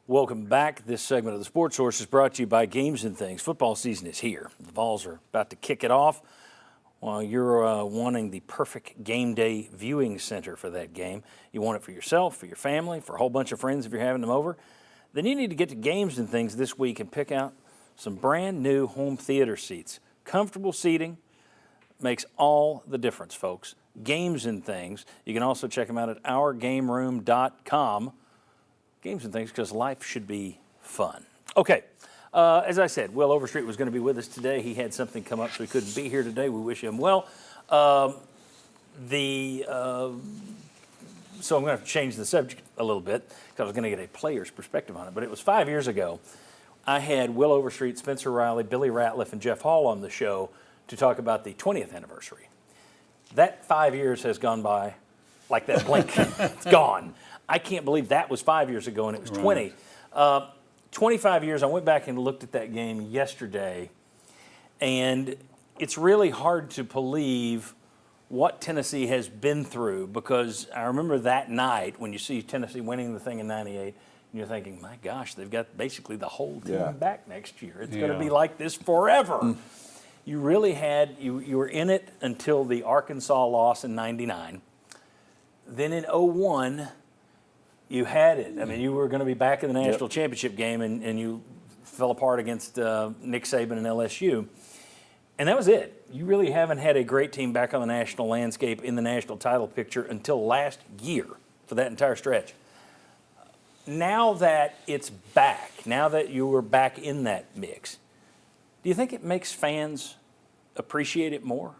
Welcome back. This segment of the Sports Source is brought to you by Games and Things. Football season is here. The Vols are about to kick it off. While you're wanting the perfect game day viewing center for that game, you want it for yourself, for your family, for a whole bunch of friends if you're having them over, then you need to get to Games and Things this week and pick out some brand new home theater seats. Comfortable seating makes all the difference, folks. Games and Things. You can also check them out at ourgameroom.com. Games and Things, because life should be fun. Okay, as I said, Will Overstreet was going to be with us today. He had something come up, so he couldn't be here today. We wish him well. So I'm going to have to change the subject a little bit because I was going to get a player's perspective on it. But it was 5 years ago. I had Will Overstreet, Spencer Riley, Billy Ratliff, and Jeff Hall on the show to talk about the 20th anniversary. That 5 years has gone by like that blink. It's gone. I can't believe that was 5 years ago and it was 20. 25 years, I went back and looked at that game yesterday, and it's really hard to believe what Tennessee has been through, because I remember that night when you see Tennessee winning the thing in 98, and you're thinking, my gosh, they've got basically the whole team back next year. It's going to be like this forever. You really had, you were in it until the Arkansas loss in 99. Then in 01, you had it. I mean, you were going to be back in the national championship game, and you fell apart against Nick Saban and LSU. And that was it. You really haven't had a great team back on the national landscape in the national title picture until last year for that entire stretch. Now that it's back, now that you were back in that mix, do you think it makes fans appreciate it more?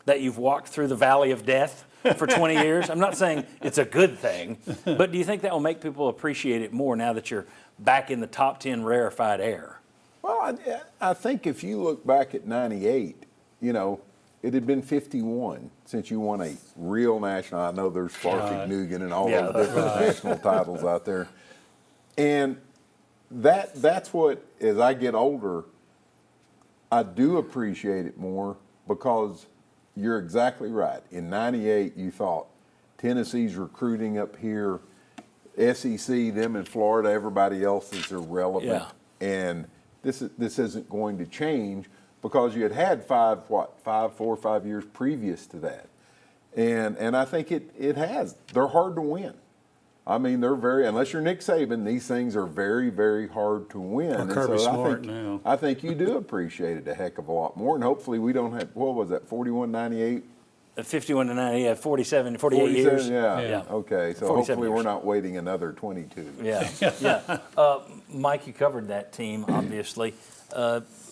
That you've walked through the valley of death for 20 years? I'm not saying it's a good thing, but do you think that will make people appreciate it more now that you're back in the top 10 rarefied air? Well, I think if you look back at 98, you know, it had been 51 since you won a real national. I know there's Farfig-Nugan and all those different national titles out there. And that's what, as I get older, I do appreciate it more, because you're exactly right. In 98, you thought Tennessee's recruiting up here, SEC, them in Florida, everybody else is irrelevant. And this isn't going to change, because you had 4 or 5 years previous to that. And I think it has. They're hard to win. I mean, they're unless you're Nick Saban, these things are very, very hard to win. Or Kirby Smart now. I think you do appreciate it a heck of a lot more. And hopefully we don't have, what was that, 41, 98? 51 to 90, 47, 48 years. Yeah. Okay, so hopefully we're not waiting another 22. Mike, you covered that team, obviously.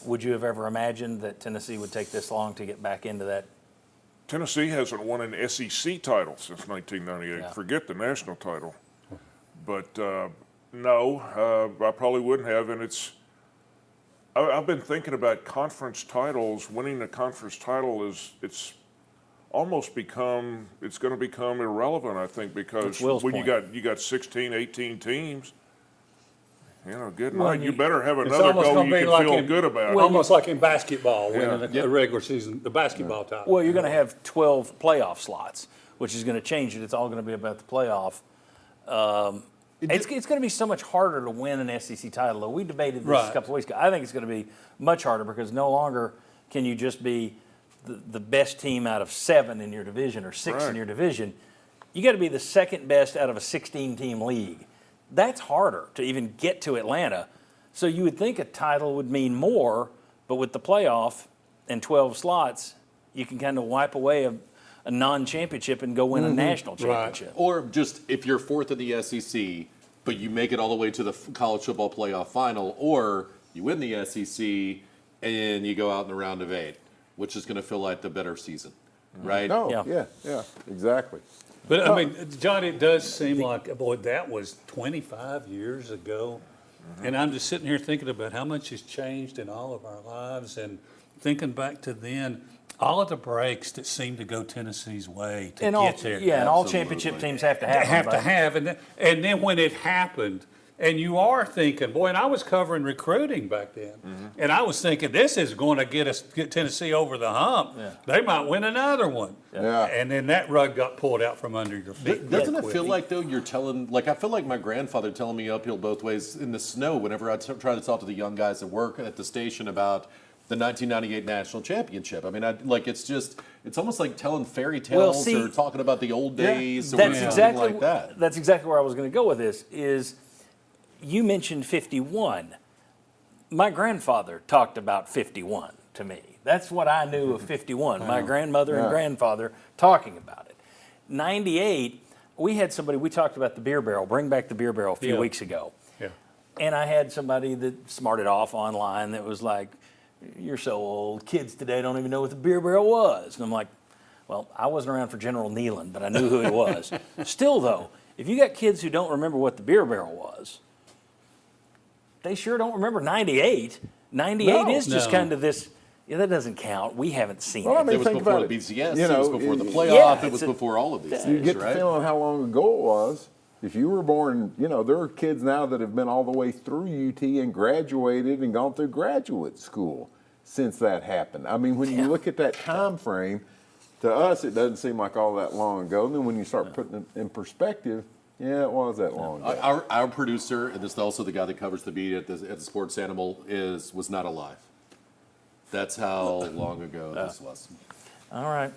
Would you have ever imagined that Tennessee would take this long to get back into that? Tennessee hasn't won an SEC title since 1998. Forget the national title. But no, I probably wouldn't have. And I've been thinking about conference titles. Winning a conference title it's going to become irrelevant, I think, because when you got 16, 18 teams, you know, good night. You better have another goal you can feel good about. Almost like in basketball, winning the regular season, the basketball title. Well, you're going to have 12 playoff slots, which is going to change it. It's all going to be about the playoff. It's going to be so much harder to win an SEC title, though. We debated this a couple of weeks ago. I think it's going to be much harder, because no longer can you just be the best team out of 7 in your division or 6 in your division. You got to be the second best out of a 16-team league. That's harder to even get to Atlanta. So you would think a title would mean more, but with the playoff and 12 slots, you can kind of wipe away a non-championship and go win a national championship. Or just if you're 4th in the SEC, but you make it all the way to the college football playoff final, or you win the SEC and you go out in the round of 8, which is going to feel like the better season, right? No, yeah, exactly. But, I mean, John, it does seem like, boy, that was 25 years ago. And I'm just sitting here thinking about how much has changed in all of our lives, and thinking back to then, all of the breaks that seem to go Tennessee's way to get there. Yeah, and all championship teams have to have them. And then when it happened, And you are thinking, boy, and I was covering recruiting back then, and I was thinking this is going to get Tennessee over the hump. Yeah. They might win another one. Yeah. And then that rug got pulled out from under your feet. Doesn't real it feel quick. like though you're telling, like I feel like my grandfather telling me uphill both ways in the snow whenever I try to talk to the young guys at work at the station about the 1998 national championship. I mean, it's almost like telling fairy tales see, or talking about the old days or That's something exactly like that. That's exactly where I was going to go with this. Is you mentioned 51. My grandfather talked about 51 to me. That's what I knew of 51. My grandmother and Yeah. grandfather talking about it. 98, we had somebody, we talked about the beer barrel, bring back the beer barrel a few Yeah. weeks ago. Yeah. And I had somebody that smarted off online that was like, you're so old, kids today don't even know what the beer barrel was. And I'm like, well, I wasn't around for General Nealon, but I knew who he was. Still though, if you got kids who don't remember what the beer barrel was, they sure don't remember 98. 98 No. is just No. kind of this, yeah, that doesn't count. We haven't seen Well, I it. mean, It was think before about the it. BCS, You it was know, before the it- playoff, yeah, it was it's a- before all of these You things, get the right? feeling how long ago it was. If you were born, you know, there are kids now that have been all the way through UT and graduated and gone through graduate school since that happened. I mean, when you look at that time frame, to us, it doesn't seem like all that long ago. And then when you start putting it in perspective, yeah, it was that long ago. Our producer, and this is also the guy that covers the beat at the Sports Animal, was not alive. That's how long ago this was. All right.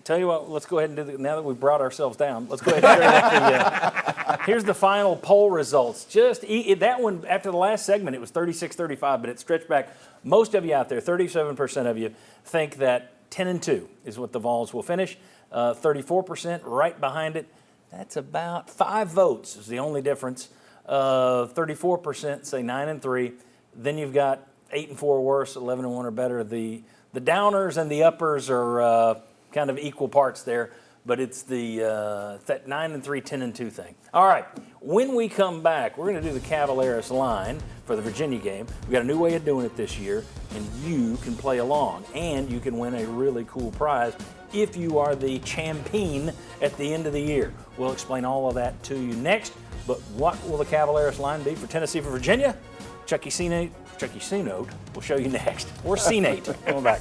Tell you what, let's go ahead and do now that we've brought ourselves down, let's go ahead and share here's the final poll results. That one, after the last segment, it was 36-35, but it stretched back. Most of you out there, 37% of you, think that 10-2 is what the Vols will finish. 34% right behind it. That's about 5 votes is the only difference. 34% say 9-3. Then you've got 8-4 worse, 11-1 or better. The downers and the uppers are kind of equal parts there, but it's that 9-3, 10-2 thing. All right, when we come back, we're going to do the Cavaleros line for the Virginia game. We've got a new way of doing it this year, and you can play along, and you can win a really cool prize if you are the champion at the end of the year. We'll explain all of that to you next, but what will the Cavaleros line be for Tennessee for Virginia? Chucky C-Note will show you next. Or C-Nate. Coming back.